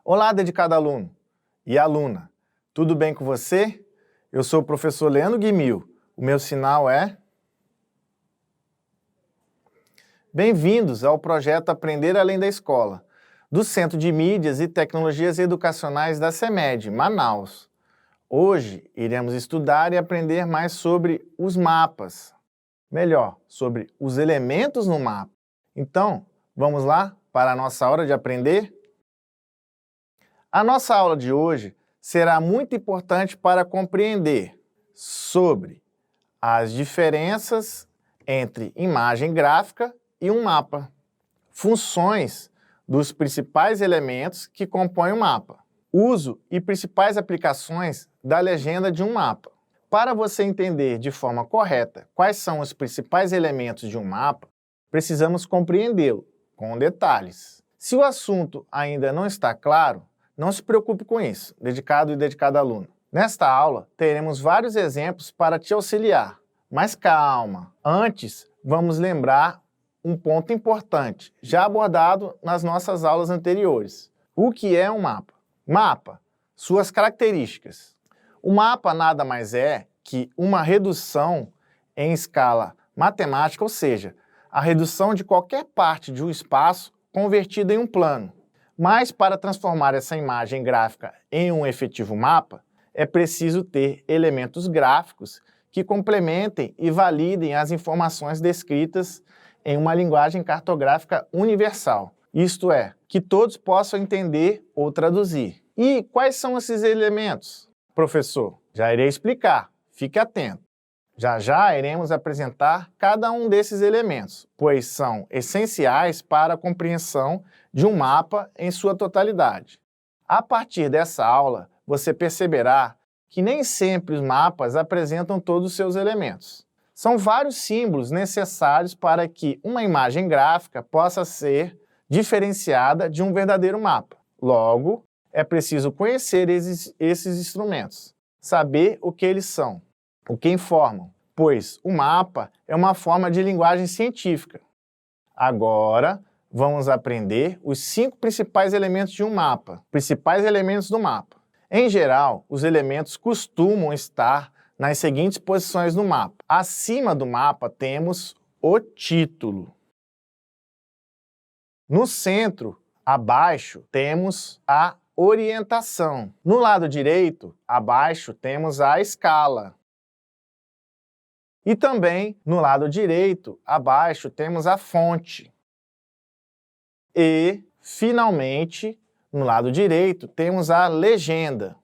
Olá, dedicado aluno e aluna, tudo bem com você? Eu sou o professor Leandro Guimil, o meu sinal é... Bem-vindos ao projeto Aprender Além da Escola, do Centro de Mídias e Tecnologias Educacionais da CEMED, Manaus. Hoje iremos estudar e aprender mais sobre os mapas, melhor, sobre os elementos no mapa. Então, vamos lá para a nossa hora de aprender? A nossa aula de hoje será muito importante para compreender sobre as diferenças entre imagem gráfica e um mapa, funções dos principais elementos que compõem o mapa, uso e principais aplicações da legenda de um mapa. Para você entender de forma correta quais são os principais elementos de um mapa, precisamos compreendê-lo com detalhes. Se o assunto ainda não está claro, não se preocupe com isso, dedicado e dedicada aluno. Nesta aula, teremos vários exemplos para te auxiliar. Mas calma, antes vamos lembrar um ponto importante, já abordado nas nossas aulas anteriores. O que é um mapa? Mapa, suas características. O mapa nada mais é que uma redução em escala matemática, ou seja, a redução de qualquer parte de um espaço convertida em um plano. Mas para transformar essa imagem gráfica em um efetivo mapa, é preciso ter elementos gráficos que complementem e validem as informações descritas em uma linguagem cartográfica universal. Isto é, que todos possam entender ou traduzir. E quais são esses elementos? Professor, já irei explicar, fique atento. Já iremos apresentar cada um desses elementos, pois são essenciais para a compreensão de um mapa em sua totalidade. A partir dessa aula, você perceberá que nem sempre os mapas apresentam todos os seus elementos. São vários símbolos necessários para que uma imagem gráfica possa ser diferenciada de um verdadeiro mapa. Logo, é preciso conhecer esses instrumentos, saber o que eles são, o que informam, pois o mapa é uma forma de linguagem científica. Agora, vamos aprender os 5 principais elementos de um mapa, principais elementos do mapa. Em geral, os elementos costumam estar nas seguintes posições no mapa. Acima do mapa temos o título. No centro, abaixo, temos a orientação. No lado direito, abaixo, temos a escala. E também, no lado direito, abaixo, temos a fonte. E, finalmente, no lado direito, temos a legenda.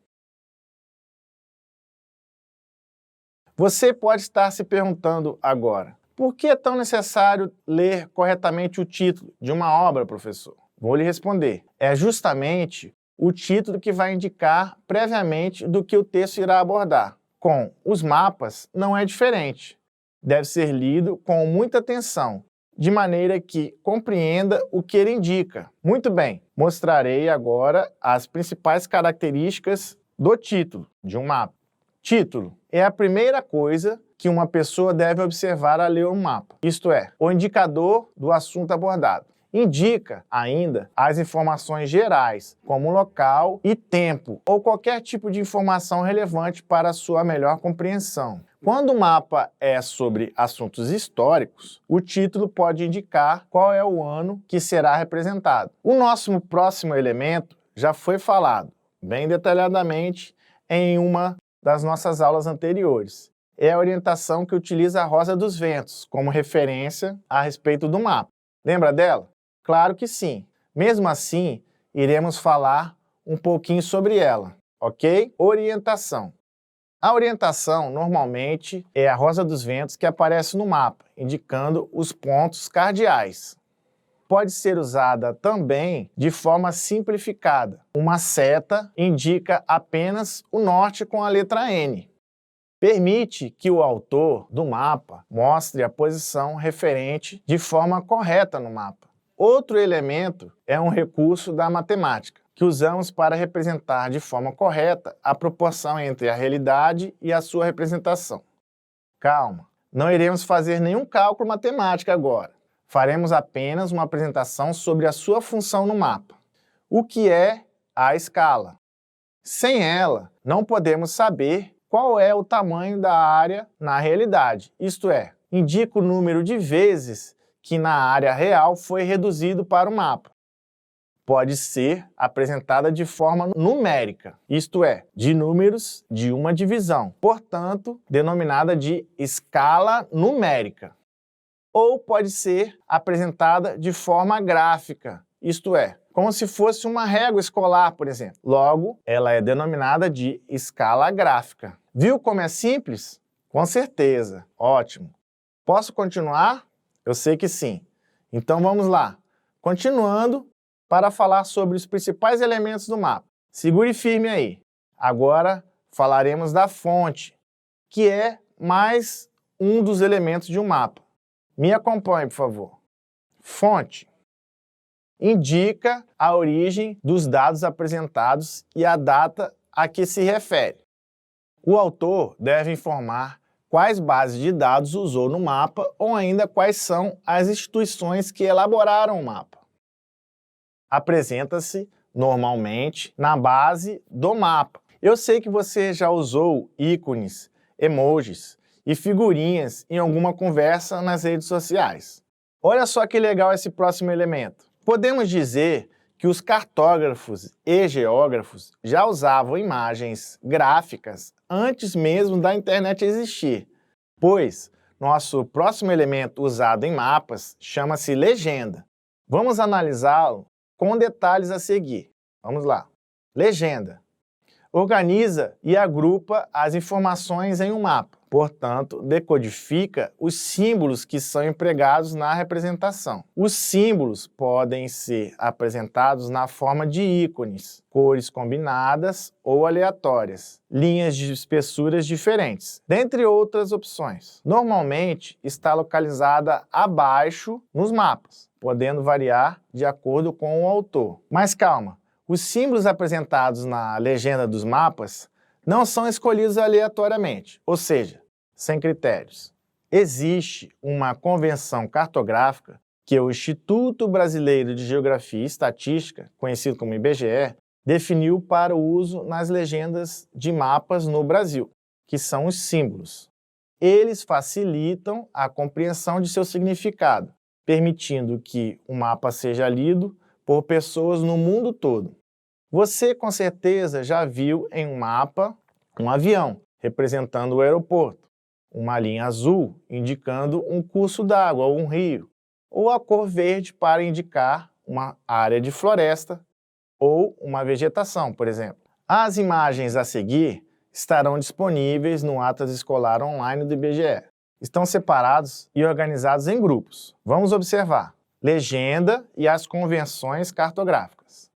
Você pode estar se perguntando agora, por que é tão necessário ler corretamente o título de uma obra, professor? Vou lhe responder. É justamente o título que vai indicar previamente do que o texto irá abordar. Com os mapas, não é diferente. Deve ser lido com muita atenção, de maneira que compreenda o que ele indica. Muito bem, mostrarei agora as principais características do título de um mapa. Título é a primeira coisa que uma pessoa deve observar ao ler um mapa, isto é, o indicador do assunto abordado. Indica ainda as informações gerais, como local e tempo, ou qualquer tipo de informação relevante para a sua melhor compreensão. Quando o mapa é sobre assuntos históricos, o título pode indicar qual é o ano que será representado. O nosso próximo elemento já foi falado bem detalhadamente em uma das nossas aulas anteriores. É a orientação que utiliza a Rosa dos Ventos como referência a respeito do mapa. Lembra dela? Claro que sim. Mesmo assim, iremos falar um pouquinho sobre ela, ok? Orientação. A orientação, normalmente, é a Rosa dos Ventos que aparece no mapa, indicando os pontos cardeais. Pode ser usada também de forma simplificada. Uma seta indica apenas o norte com a letra N. Permite que o autor do mapa mostre a posição referente de forma correta no mapa. Outro elemento é um recurso da matemática, que usamos para representar de forma correta a proporção entre a realidade e a sua representação. Calma, não iremos fazer nenhum cálculo matemático agora. Faremos apenas uma apresentação sobre a sua função no mapa. O que é a escala. Sem ela, não podemos saber qual é o tamanho da área na realidade, isto é, indica o número de vezes que na área real foi reduzido para o mapa. Pode ser apresentada de forma numérica, isto é, de números de uma divisão, portanto, denominada de escala numérica. Ou pode ser apresentada de forma gráfica, isto é, como se fosse uma régua escolar, por exemplo. Logo, ela é denominada de escala gráfica. Viu como é simples? Com certeza. Ótimo. Posso continuar? Eu sei que sim. Então vamos lá. Continuando para falar sobre os principais elementos do mapa. Segure firme aí. Agora falaremos da fonte, que é mais um dos elementos de um mapa. Me acompanhe, por favor. Fonte indica a origem dos dados apresentados e a data a que se refere. O autor deve informar quais bases de dados usou no mapa ou ainda quais são as instituições que elaboraram o mapa. Apresenta-se normalmente na base do mapa. Eu sei que você já usou ícones, emojis e figurinhas em alguma conversa nas redes sociais. Olha só que legal esse próximo elemento. Podemos dizer que os cartógrafos e geógrafos já usavam imagens gráficas antes mesmo da internet existir, pois nosso próximo elemento usado em mapas chama-se legenda. Vamos analisá-lo com detalhes a seguir. Vamos lá. Legenda. Organiza e agrupa as informações em um mapa. Portanto, decodifica os símbolos que são empregados na representação. Os símbolos podem ser apresentados na forma de ícones, cores combinadas ou aleatórias, linhas de espessuras diferentes, dentre outras opções. Normalmente, está localizada abaixo nos mapas, podendo variar de acordo com o autor. Mas calma, os símbolos apresentados na legenda dos mapas não são escolhidos aleatoriamente, ou seja, sem critérios. Existe uma convenção cartográfica que o Instituto Brasileiro de Geografia e Estatística, conhecido como IBGE, definiu para o uso nas legendas de mapas no Brasil, que são os símbolos. Eles facilitam a compreensão de seu significado, permitindo que o mapa seja lido por pessoas no mundo todo. Você, com certeza, já viu em um mapa um avião representando o aeroporto, uma linha azul indicando um curso d'água ou um rio, ou a cor verde para indicar uma área de floresta ou uma vegetação, por exemplo. As imagens a seguir estarão disponíveis no Atlas Escolar Online do IBGE. Estão separados e organizados em grupos. Vamos observar. Legenda e as convenções cartográficas.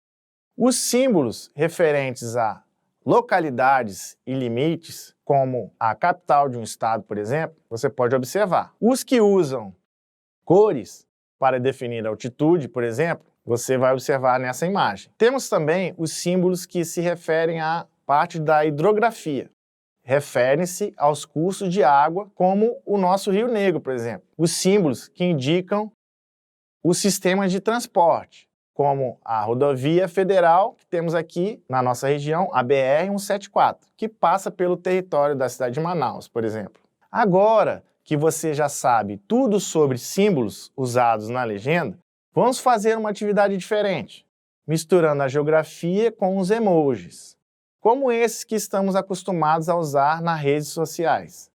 Os símbolos referentes a localidades e limites, como a capital de um estado, por exemplo, você pode observar. Os que usam cores para definir a altitude, por exemplo, você vai observar nessa imagem. Temos também os símbolos que se referem à parte da hidrografia. Referem-se aos cursos de água, como o nosso Rio Negro, por exemplo. Os símbolos que indicam os sistemas de transporte, como a rodovia federal que temos aqui na nossa região, a BR-174, que passa pelo território da cidade de Manaus, por exemplo. Agora que você já sabe tudo sobre símbolos usados na legenda, vamos fazer uma atividade diferente, misturando a geografia com os emojis, como esses que estamos acostumados a usar nas redes sociais.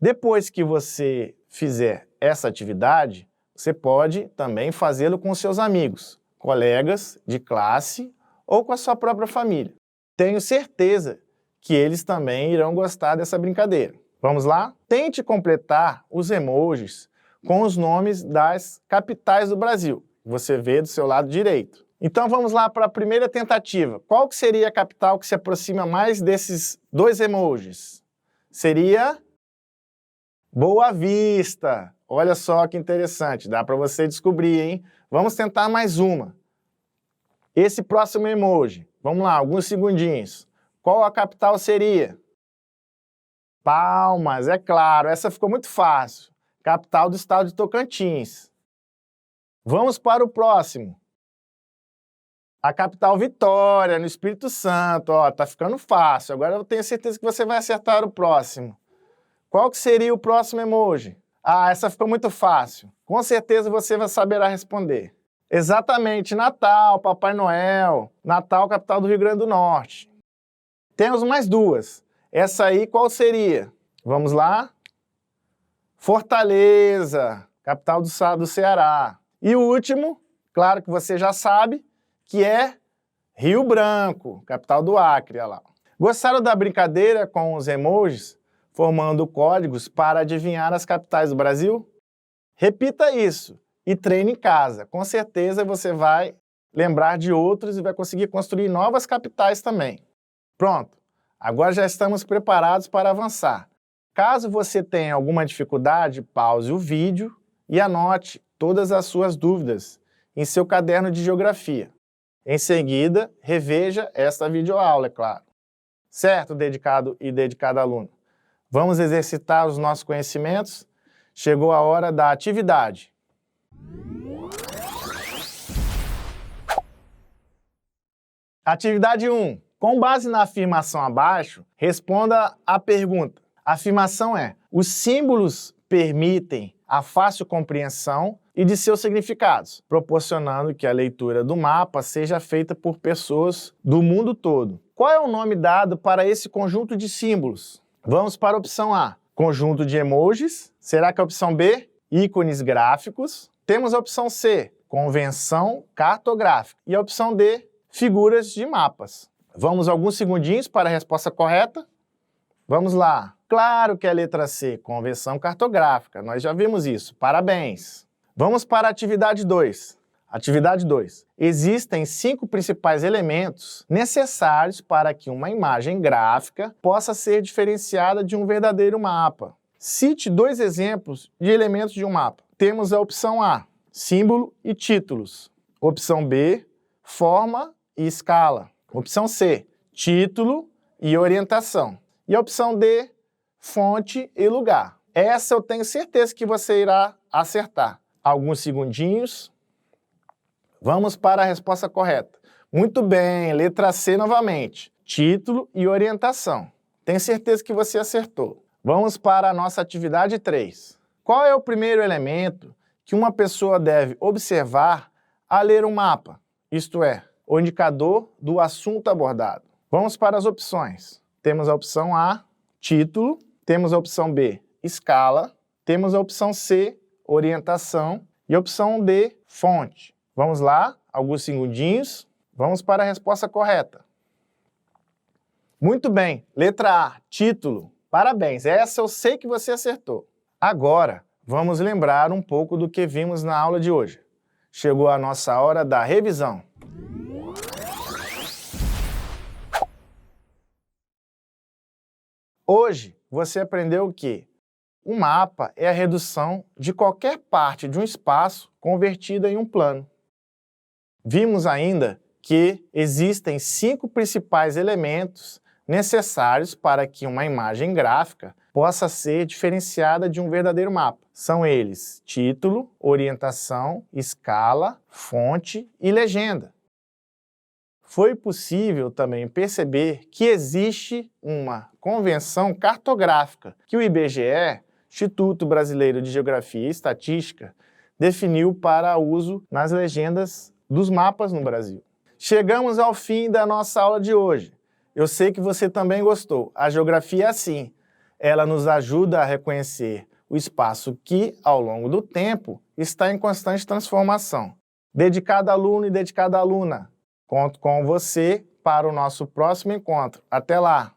Depois que você fizer essa atividade, você pode também fazê-lo com seus amigos, colegas de classe ou com a sua própria família. Tenho certeza que eles também irão gostar dessa brincadeira. Vamos lá? Tente completar os emojis com os nomes das capitais do Brasil. Você vê do seu lado direito. Então vamos lá para a primeira tentativa. Qual que seria a capital que se aproxima mais desses dois emojis? Seria Boa Vista. Olha só que interessante, dá para você descobrir, hein? Vamos tentar mais uma. Esse próximo emoji, vamos lá, alguns segundinhos. Qual a capital seria? Palmas, é claro, essa ficou muito fácil. Capital do estado de Tocantins. Vamos para o próximo. A capital Vitória, no Espírito Santo. Ó, tá ficando fácil. Agora eu tenho certeza que você vai acertar o próximo. Qual que seria o próximo emoji? Ah, essa ficou muito fácil. Com certeza você saberá responder. Exatamente, Natal, Papai Noel. Natal, capital do Rio Grande do Norte. Temos mais duas. Essa aí qual seria? Vamos lá? Fortaleza, capital do Ceará. E o último, claro que você já sabe, que é Rio Branco, capital do Acre. Olha lá. Gostaram da brincadeira com os emojis, formando códigos para adivinhar as capitais do Brasil? Repita isso e treine em casa. Com certeza você vai lembrar de outros e vai conseguir construir novas capitais também. Pronto, agora já estamos preparados para avançar. Caso você tenha alguma dificuldade, pause o vídeo e anote todas as suas dúvidas em seu caderno de geografia. Em seguida, reveja esta videoaula, é claro. Certo, dedicado e dedicada aluno? Vamos exercitar os nossos conhecimentos? Chegou a hora da atividade. Atividade 1. Com base na afirmação abaixo, responda a pergunta. A afirmação é: os símbolos permitem a fácil compreensão e de seus significados, proporcionando que a leitura do mapa seja feita por pessoas do mundo todo. Qual é o nome dado para esse conjunto de símbolos? Vamos para a opção A, conjunto de emojis. Será que a opção B, ícones gráficos? Temos a opção C, convenção cartográfica. E a opção D, figuras de mapas. Vamos alguns segundinhos para a resposta correta. Vamos lá. Claro que é a letra C, convenção cartográfica. Nós já vimos isso. Parabéns. Vamos para a atividade 2. Atividade 2. Existem 5 principais elementos necessários para que uma imagem gráfica possa ser diferenciada de um verdadeiro mapa. Cite 2 exemplos de elementos de um mapa. Temos a opção A, símbolo e títulos. Opção B, forma e escala. Opção C, título e orientação. E a opção D, fonte e lugar. Essa eu tenho certeza que você irá acertar. Alguns segundinhos. Vamos para a resposta correta. Muito bem, letra C novamente. Título e orientação. Tenho certeza que você acertou. Vamos para a nossa atividade 3. Qual é o primeiro elemento que uma pessoa deve observar ao ler um mapa? Isto é, o indicador do assunto abordado. Vamos para as opções. Temos a opção A, título. Temos a opção B, escala. Temos a opção C, orientação. E a opção D, fonte. Vamos lá, alguns segundinhos. Vamos para a resposta correta. Muito bem, letra A, título. Parabéns, essa eu sei que você acertou. Agora, vamos lembrar um pouco do que vimos na aula de hoje. Chegou a nossa hora da revisão. Hoje, você aprendeu que um mapa é a redução de qualquer parte de um espaço convertida em um plano. Vimos ainda que existem 5 principais elementos necessários para que uma imagem gráfica possa ser diferenciada de um verdadeiro mapa. São eles: título, orientação, escala, fonte e legenda. Foi possível também perceber que existe uma convenção cartográfica que o IBGE, Instituto Brasileiro de Geografia e Estatística, definiu para uso nas legendas dos mapas no Brasil. Chegamos ao fim da nossa aula de hoje. Eu sei que você também gostou. A geografia é assim. Ela nos ajuda a reconhecer o espaço que, ao longo do tempo, está em constante transformação. Dedicado aluno e dedicada aluna, conto com você para o nosso próximo encontro. Até lá!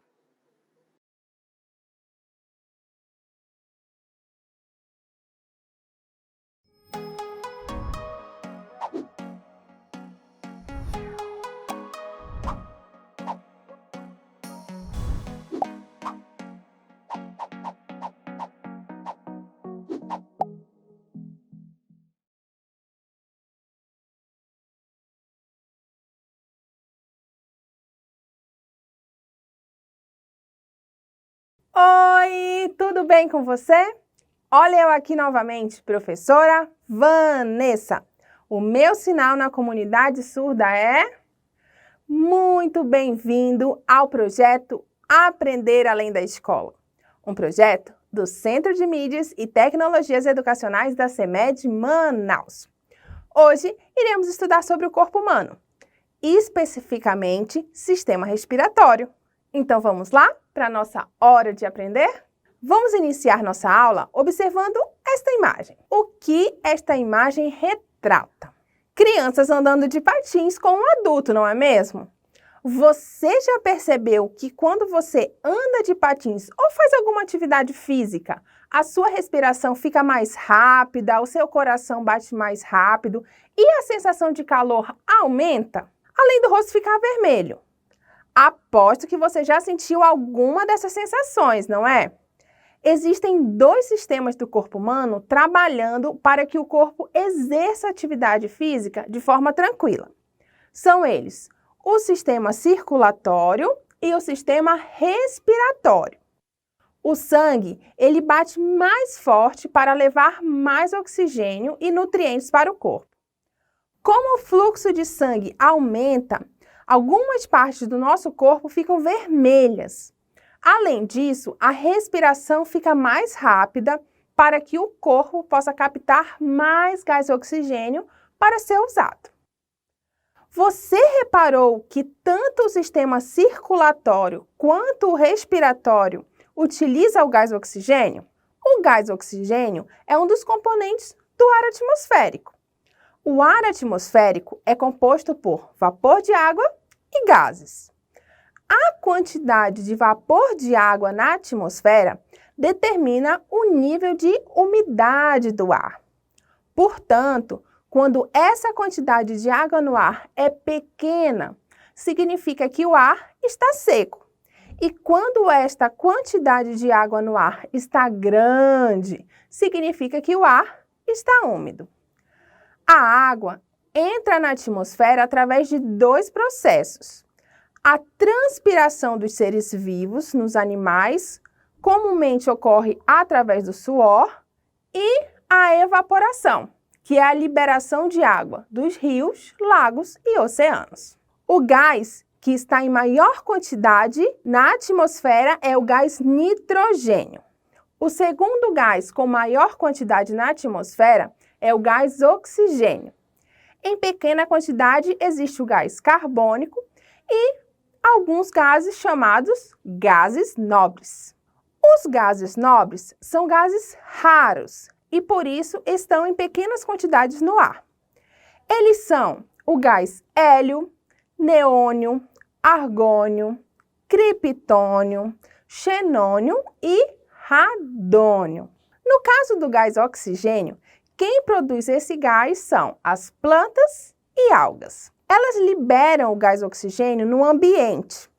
Oi, tudo bem com você? Olha eu aqui novamente, professora Vanessa. O meu sinal na comunidade surda é... Muito bem-vindo ao projeto Aprender Além da Escola, um projeto do Centro de Mídias e Tecnologias Educacionais da CEMED Manaus. Hoje iremos estudar sobre o corpo humano, especificamente sistema respiratório. Então vamos lá para a nossa hora de aprender? Vamos iniciar nossa aula observando esta imagem. O que esta imagem retrata? Crianças andando de patins com um adulto, não é mesmo? Você já percebeu que quando você anda de patins ou faz alguma atividade física, a sua respiração fica mais rápida, o seu coração bate mais rápido e a sensação de calor aumenta, além do rosto ficar vermelho? Aposto que você já sentiu alguma dessas sensações, não é? Existem dois sistemas do corpo humano trabalhando para que o corpo exerça atividade física de forma tranquila. São eles o sistema circulatório e o sistema respiratório. O sangue, ele bate mais forte para levar mais oxigênio e nutrientes para o corpo. Como o fluxo de sangue aumenta, algumas partes do nosso corpo ficam vermelhas. Além disso, a respiração fica mais rápida para que o corpo possa captar mais gás oxigênio para ser usado. Você reparou que tanto o sistema circulatório quanto o respiratório utiliza o gás oxigênio? O gás oxigênio é um dos componentes do ar atmosférico. O ar atmosférico é composto por vapor de água e gases. A quantidade de vapor de água na atmosfera determina o nível de umidade do ar. Portanto, quando essa quantidade de água no ar é pequena, significa que o ar está seco. E quando esta quantidade de água no ar está grande, significa que o ar está úmido. A água entra na atmosfera através de dois processos. A transpiração dos seres vivos nos animais comumente ocorre através do suor e a evaporação, que é a liberação de água dos rios, lagos e oceanos. O gás que está em maior quantidade na atmosfera é o gás nitrogênio. O segundo gás com maior quantidade na atmosfera é o gás oxigênio. Em pequena quantidade existe o gás carbônico e alguns gases chamados gases nobres. Os gases nobres são gases raros e, por isso, estão em pequenas quantidades no ar. Eles são o gás hélio, neônio, argônio, criptônio, xenônio e radônio. No caso do gás oxigênio, quem produz esse gás são as plantas e algas. Elas liberam o gás oxigênio no ambiente.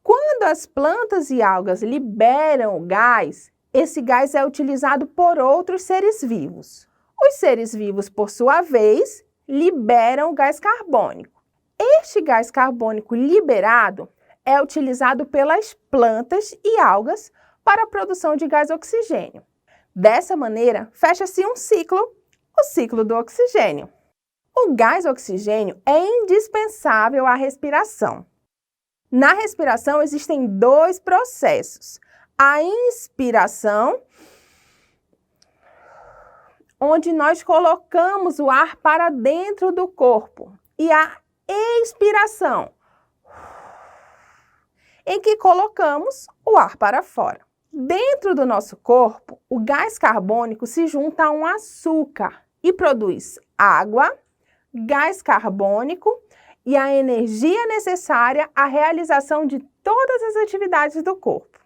Quando as plantas e algas liberam o gás, esse gás é utilizado por outros seres vivos. Os seres vivos, por sua vez, liberam o gás carbônico. Este gás carbônico liberado é utilizado pelas plantas e algas para a produção de gás oxigênio. Dessa maneira, fecha-se um ciclo, o ciclo do oxigênio. O gás oxigênio é indispensável à respiração. Na respiração existem dois processos. A inspiração, onde nós colocamos o ar para dentro do corpo, e a expiração, em que colocamos o ar para fora. Dentro do nosso corpo, o gás carbônico se junta a um açúcar e produz água, gás carbônico e a energia necessária à realização de todas as atividades do corpo.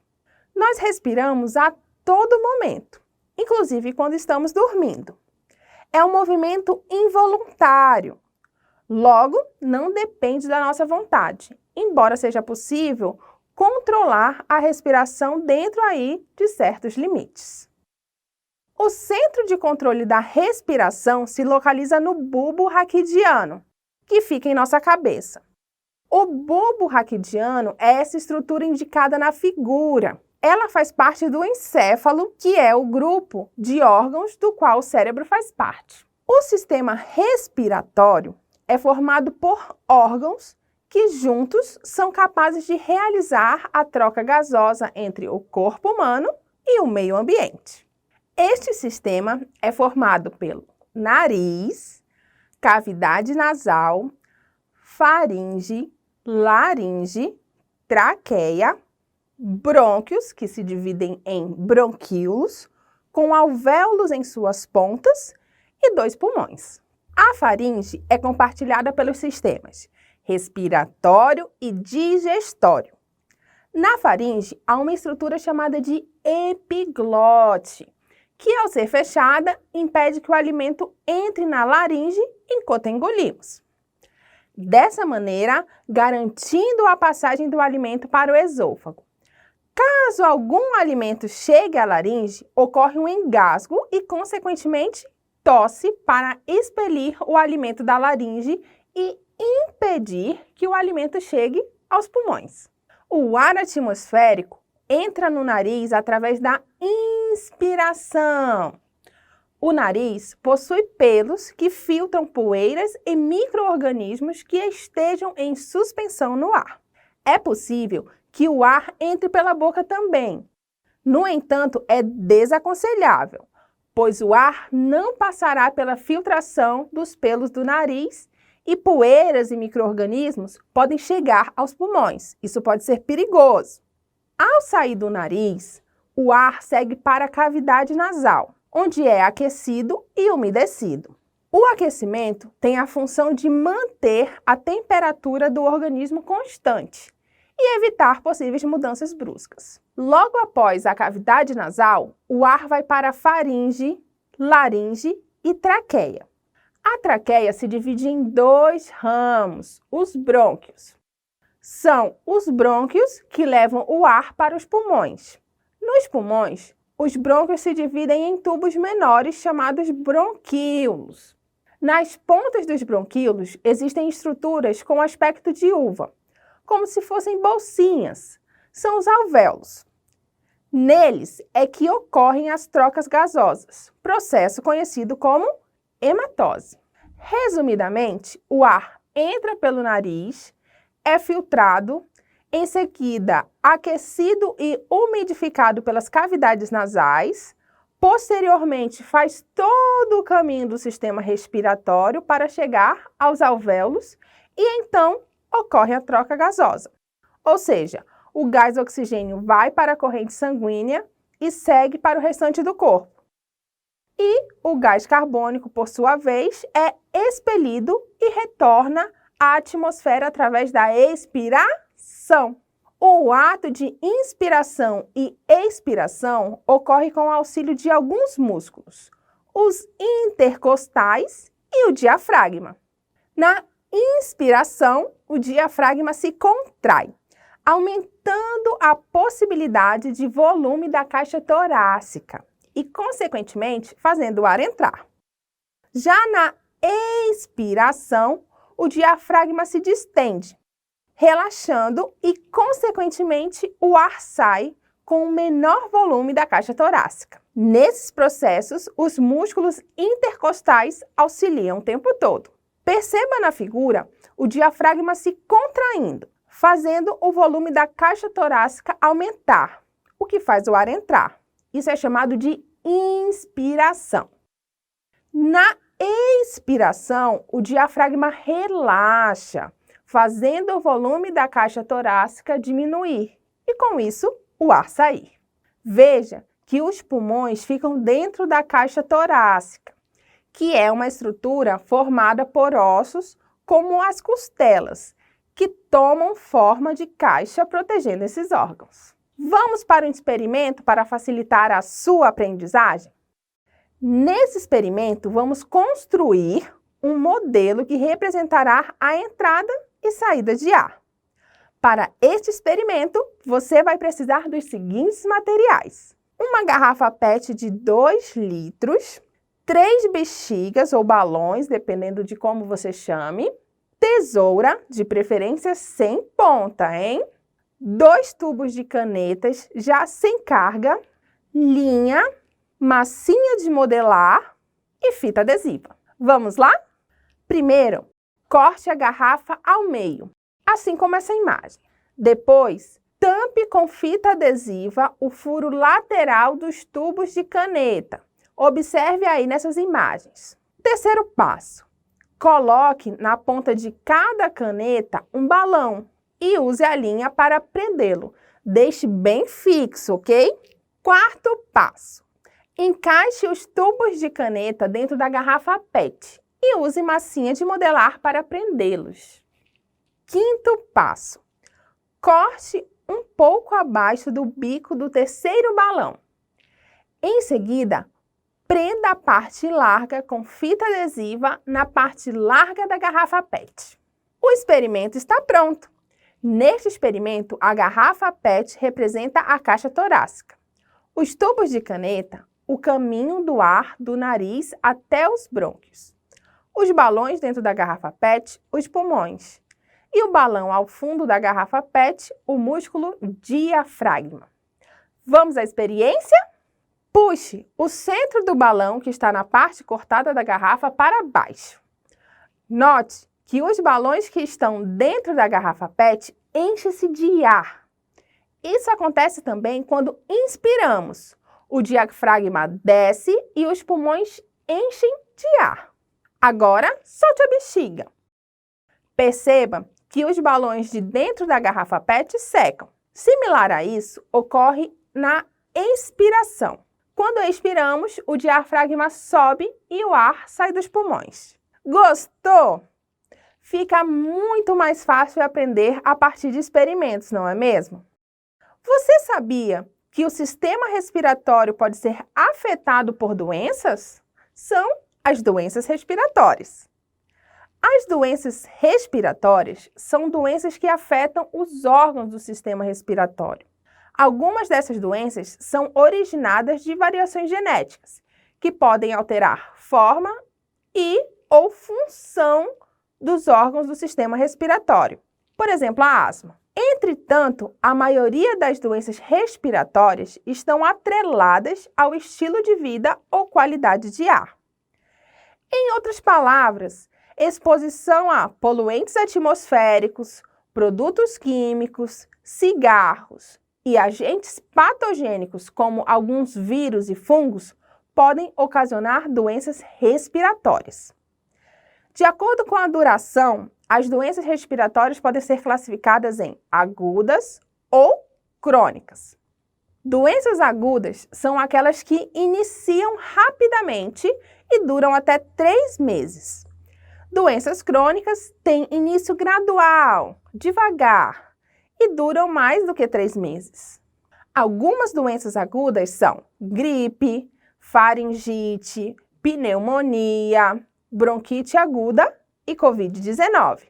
Nós respiramos a todo momento, inclusive quando estamos dormindo. É um movimento involuntário, logo não depende da nossa vontade, embora seja possível controlar a respiração dentro aí de certos limites. O centro de controle da respiração se localiza no bulbo raquidiano, que fica em nossa cabeça. O bulbo raquidiano é essa estrutura indicada na figura. Ela faz parte do encéfalo, que é o grupo de órgãos do qual o cérebro faz parte. O sistema respiratório é formado por órgãos que juntos são capazes de realizar a troca gasosa entre o corpo humano e o meio ambiente. Este sistema é formado pelo nariz, cavidade nasal, faringe, laringe, traqueia, brônquios, que se dividem em bronquíolos, com alvéolos em suas pontas, e 2 pulmões. A faringe é compartilhada pelos sistemas respiratório e digestório. Na faringe, há uma estrutura chamada de epiglote, que ao ser fechada, impede que o alimento entre na laringe enquanto engolimos. Dessa maneira, garantindo a passagem do alimento para o esôfago. Caso algum alimento chegue à laringe, ocorre um engasgo e, consequentemente, tosse para expelir o alimento da laringe e impedir que o alimento chegue aos pulmões. O ar atmosférico entra no nariz através da inspiração. O nariz possui pelos que filtram poeiras e micro-organismos que estejam em suspensão no ar. É possível que o ar entre pela boca também. No entanto, é desaconselhável, pois o ar não passará pela filtração dos pelos do nariz e poeiras e micro-organismos podem chegar aos pulmões. Isso pode ser perigoso. Ao sair do nariz, o ar segue para a cavidade nasal, onde é aquecido e umedecido. O aquecimento tem a função de manter a temperatura do organismo constante e evitar possíveis mudanças bruscas. Logo após a cavidade nasal, o ar vai para a faringe, laringe e traqueia. A traqueia se divide em 2 ramos, os brônquios. São os brônquios que levam o ar para os pulmões. Nos pulmões, os brônquios se dividem em tubos menores chamados bronquíolos. Nas pontas dos bronquíolos existem estruturas com aspecto de uva, como se fossem bolsinhas. São os alvéolos. Neles é que ocorrem as trocas gasosas, processo conhecido como hematose. Resumidamente, o ar entra pelo nariz, é filtrado, em seguida aquecido e umidificado pelas cavidades nasais, posteriormente faz todo o caminho do sistema respiratório para chegar aos alvéolos e então ocorre a troca gasosa. Ou seja, o gás oxigênio vai para a corrente sanguínea e segue para o restante do corpo. E o gás carbônico, por sua vez, é expelido e retorna à atmosfera através da expiração. O ato de inspiração e expiração ocorre com o auxílio de alguns músculos, os intercostais e o diafragma. Na inspiração, o diafragma se contrai, aumentando a possibilidade de volume da caixa torácica e, consequentemente, fazendo o ar entrar. Já na expiração, o diafragma se distende, relaxando e, consequentemente, o ar sai com o menor volume da caixa torácica. Nesses processos, os músculos intercostais auxiliam o tempo todo. Perceba na figura o diafragma se contraindo, fazendo o volume da caixa torácica aumentar, o que faz o ar entrar. Isso é chamado de inspiração. Na expiração, o diafragma relaxa, fazendo o volume da caixa torácica diminuir e, com isso, o ar sair. Veja que os pulmões ficam dentro da caixa torácica, que é uma estrutura formada por ossos como as costelas, que tomam forma de caixa protegendo esses órgãos. Vamos para um experimento para facilitar a sua aprendizagem? Nesse experimento, vamos construir um modelo que representará a entrada e saída de ar. Para este experimento, você vai precisar dos seguintes materiais: uma garrafa PET de 2 litros, 3 bexigas ou balões, dependendo de como você chame, tesoura, de preferência sem ponta, hein? 2 tubos de canetas já sem carga, linha, massinha de modelar e fita adesiva. Vamos lá? Primeiro, corte a garrafa ao meio assim como essa imagem. Depois, tampe com fita adesiva o furo lateral dos tubos de caneta. Observe aí nessas imagens. Terceiro passo, coloque na ponta de cada caneta um balão e use a linha para prendê-lo. Deixe bem fixo, ok? Quarto passo, encaixe os tubos de caneta dentro da garrafa PET e use massinha de modelar para prendê-los. Quinto passo, corte um pouco abaixo do bico do terceiro balão. Em seguida, prenda a parte larga com fita adesiva na parte larga da garrafa PET. O experimento está pronto. Neste experimento, a garrafa PET representa a caixa torácica. Os tubos de caneta, o caminho do ar do nariz até os brônquios. Os balões dentro da garrafa PET, os pulmões. E o balão ao fundo da garrafa PET, o músculo diafragma. Vamos à experiência? Puxe o centro do balão, que está na parte cortada da garrafa, para baixo. Note que os balões que estão dentro da garrafa PET enchem-se de ar. Isso acontece também quando inspiramos. O diafragma desce e os pulmões enchem de ar. Agora, solte a bexiga. Perceba que os balões de dentro da garrafa PET secam. Similar a isso, ocorre na expiração. Quando expiramos, o diafragma sobe e o ar sai dos pulmões. Gostou? Fica muito mais fácil aprender a partir de experimentos, não é mesmo? Você sabia que o sistema respiratório pode ser afetado por doenças? São as doenças respiratórias. As doenças respiratórias são doenças que afetam os órgãos do sistema respiratório. Algumas dessas doenças são originadas de variações genéticas, que podem alterar forma ou função dos órgãos do sistema respiratório. Por exemplo, a asma. Entretanto, a maioria das doenças respiratórias estão atreladas ao estilo de vida ou qualidade de ar. Em outras palavras, exposição a poluentes atmosféricos, produtos químicos, cigarros e agentes patogênicos, como alguns vírus e fungos, podem ocasionar doenças respiratórias. De acordo com a duração, as doenças respiratórias podem ser classificadas em agudas ou crônicas. Doenças agudas são aquelas que iniciam rapidamente e duram até 3 meses. Doenças crônicas têm início gradual, devagar, e duram mais do que 3 meses. Algumas doenças agudas são gripe, faringite, pneumonia, bronquite aguda e Covid-19.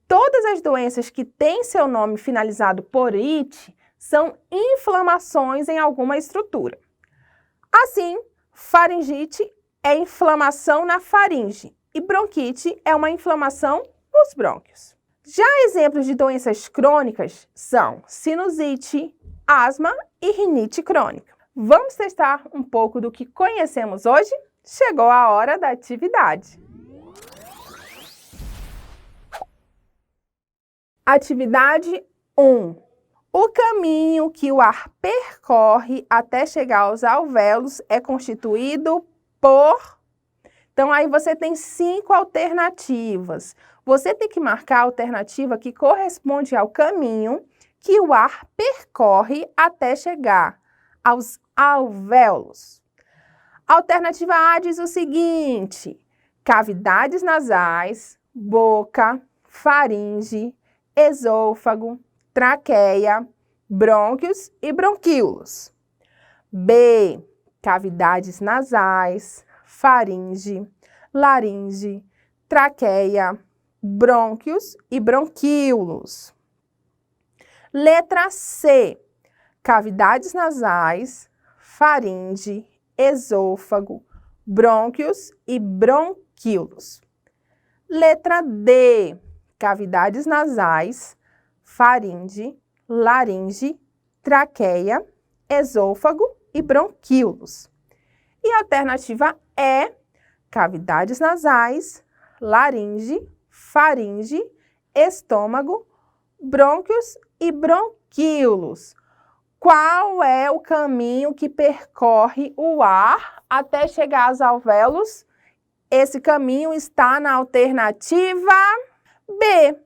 Todas as doenças que têm seu nome finalizado por "ite" são inflamações em alguma estrutura. Assim, faringite é inflamação na faringe e bronquite é uma inflamação nos brônquios. Já exemplos de doenças crônicas são sinusite, asma e rinite crônica. Vamos testar um pouco do que conhecemos hoje? Chegou a hora da atividade. Atividade 1. O caminho que o ar percorre até chegar aos alvéolos é constituído por... Então, aí você tem 5 alternativas. Você tem que marcar a alternativa que corresponde ao caminho que o ar percorre até chegar aos alvéolos. A alternativa A diz o seguinte: cavidades nasais, boca, faringe, esôfago, traqueia, brônquios e bronquíolos. B, cavidades nasais, faringe, laringe, traqueia, brônquios e bronquíolos. Letra C, cavidades nasais, faringe, esôfago, brônquios e bronquíolos. Letra D, cavidades nasais, faringe, laringe, traqueia, esôfago e bronquíolos. E a alternativa E, cavidades nasais, laringe, faringe, estômago, brônquios e bronquíolos. Qual é o caminho que percorre o ar até chegar aos alvéolos? Esse caminho está na alternativa B,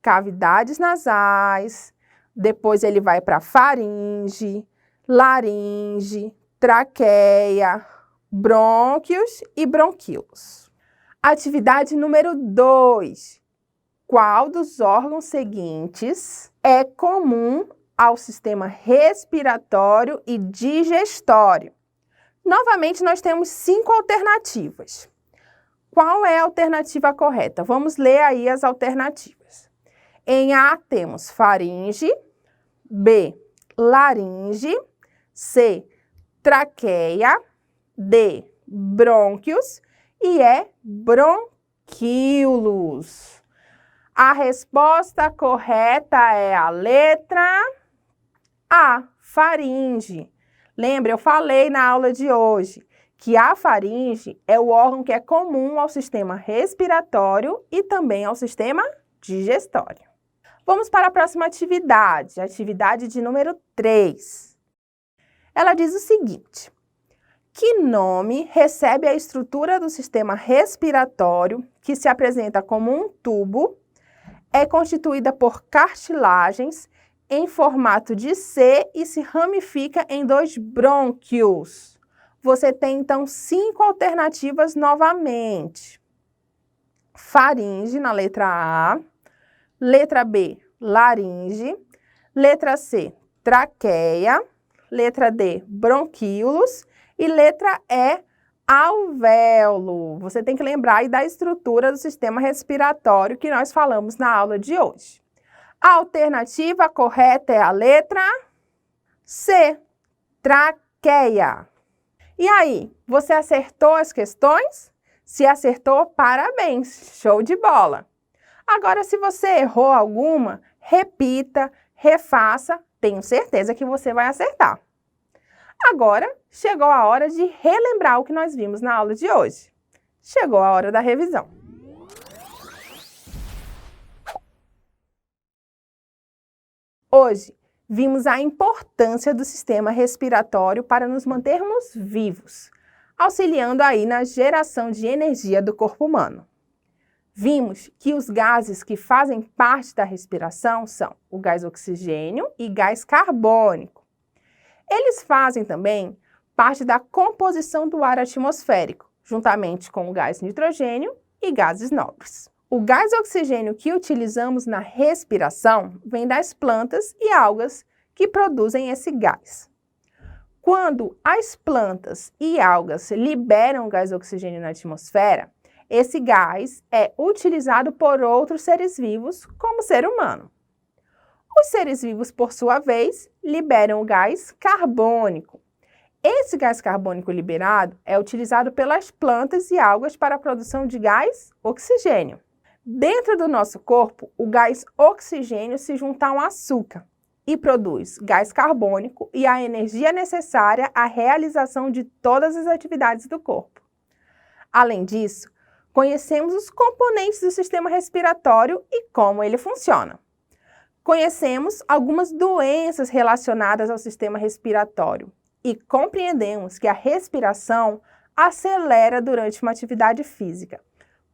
cavidades nasais, depois ele vai para faringe, laringe, traqueia, brônquios e bronquíolos. Atividade número 2. Qual dos órgãos seguintes é comum ao sistema respiratório e digestório? Novamente, nós temos 5 alternativas. Qual é a alternativa correta? Vamos ler aí as alternativas. Em A, temos faringe, B, laringe, C, traqueia, D, brônquios e E, bronquíolos. A resposta correta é a letra A, faringe. Lembra, eu falei na aula de hoje que a faringe é o órgão que é comum ao sistema respiratório e também ao sistema digestório. Vamos para a próxima atividade, atividade de número 3. Ela diz o seguinte: que nome recebe a estrutura do sistema respiratório que se apresenta como um tubo, é constituída por cartilagens em formato de C e se ramifica em 2 brônquios? Você tem, então, 5 alternativas novamente. Faringe, na letra A. Letra B, laringe. Letra C, traqueia. Letra D, bronquíolos. E letra E, alvéolo. Você tem que lembrar aí da estrutura do sistema respiratório que nós falamos na aula de hoje. A alternativa correta é a letra C, traqueia. E aí, você acertou as questões? Se acertou, parabéns, show de bola! Agora, se você errou alguma, repita, refaça, tenho certeza que você vai acertar. Agora, chegou a hora de relembrar o que nós vimos na aula de hoje. Chegou a hora da revisão. Hoje, vimos a importância do sistema respiratório para nos mantermos vivos, auxiliando aí na geração de energia do corpo humano. Vimos que os gases que fazem parte da respiração são o gás oxigênio e gás carbônico. Eles fazem também parte da composição do ar atmosférico, juntamente com o gás nitrogênio e gases nobres. O gás oxigênio que utilizamos na respiração vem das plantas e algas que produzem esse gás. Quando as plantas e algas liberam gás oxigênio na atmosfera, esse gás é utilizado por outros seres vivos, como o ser humano. Os seres vivos, por sua vez, liberam o gás carbônico. Esse gás carbônico liberado é utilizado pelas plantas e algas para a produção de gás oxigênio. Dentro do nosso corpo, o gás oxigênio se junta a um açúcar e produz gás carbônico e a energia necessária à realização de todas as atividades do corpo. Além disso, conhecemos os componentes do sistema respiratório e como ele funciona. Conhecemos algumas doenças relacionadas ao sistema respiratório e compreendemos que a respiração acelera durante uma atividade física,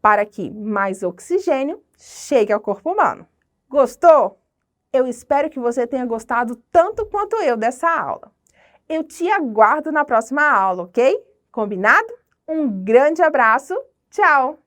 para que mais oxigênio chegue ao corpo humano. Gostou? Eu espero que você tenha gostado tanto quanto eu dessa aula. Eu te aguardo na próxima aula, ok? Combinado? Um grande abraço, tchau!